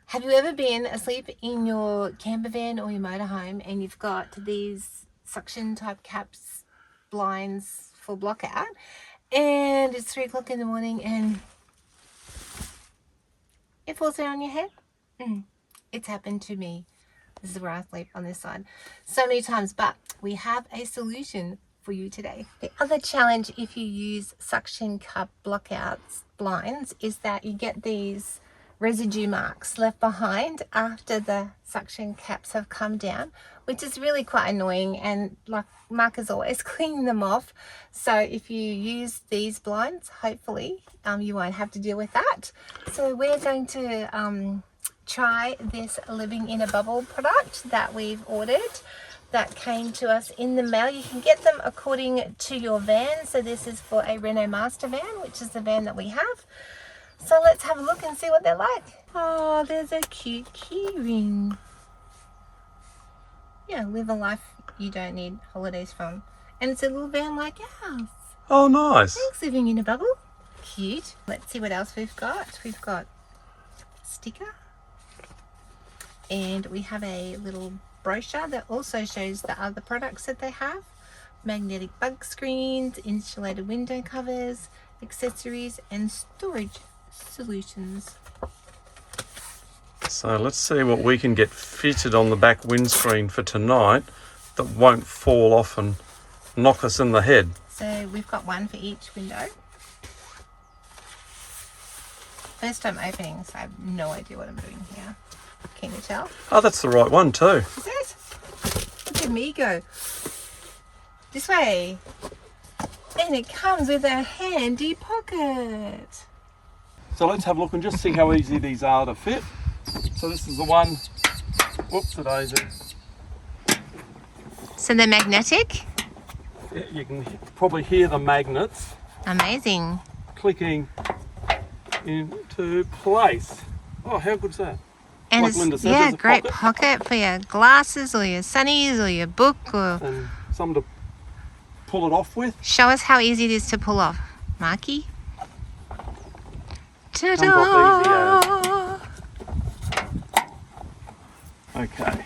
Have you ever been asleep in your camper van or your motorhome and you've got these suction type caps, blinds for block out, and it's 3 o'clock in the morning and it falls down on your head? It's happened to me. This is where I sleep, on this side, so many times, but we have a solution for you today. The other challenge if you use suction cup blockouts blinds is that you get these residue marks left behind after the suction caps have come down, which is really quite annoying, and like Mark is always cleaning them off. So if you use these blinds, hopefully you won't have to deal with that. So we're going to try this living in a bubble product that we've ordered, that came to us in the mail. You can get them according to your van. So this is for a Renault Master van, which is the van that we have. So let's have a look and see what they're like. Oh, there's a cute key ring. Yeah, live a life you don't need holidays from. And it's a little van like ours. Oh, nice. Thanks, living in a bubble. Cute. Let's see what else we've got. We've got a sticker. And we have a little brochure that also shows the other products that they have. Magnetic bug screens, insulated window covers, accessories, and storage solutions. So let's see what we can get fitted on the back windscreen for tonight that won't fall off and knock us in the head. So we've got one for each window. First time opening, so I have no idea what I'm doing here. Can you tell? Oh, that's the right one too. Is it? Look at me go. This way. And it comes with a handy pocket. So let's have a look and just see how easy these are to fit. So this is the one. Whoops, a daisy. So they're magnetic? Yeah, you can probably hear the magnets Amazing. clicking into place. Oh, how good's that? And Like it's, Linda said, yeah, there's a great pocket. pocket for your glasses or your sunnies or your book, or And something to pull it off with. show us how easy it is to pull off, Marky. Comes off Ta-da! Okay.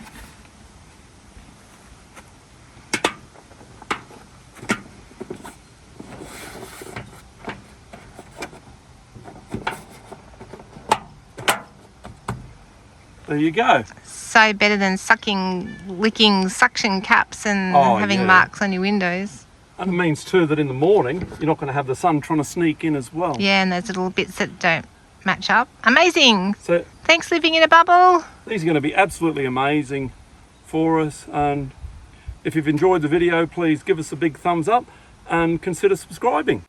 There you go. So better than licking suction caps and Oh, having yeah. marks on your windows. And it means too that in the morning you're not going to have the sun trying to sneak in as well. Yeah, and those little bits that don't match up. Amazing. So Thanks, living in a bubble. these are going to be absolutely amazing for us. And if you've enjoyed the video, please give us a big thumbs up and consider subscribing.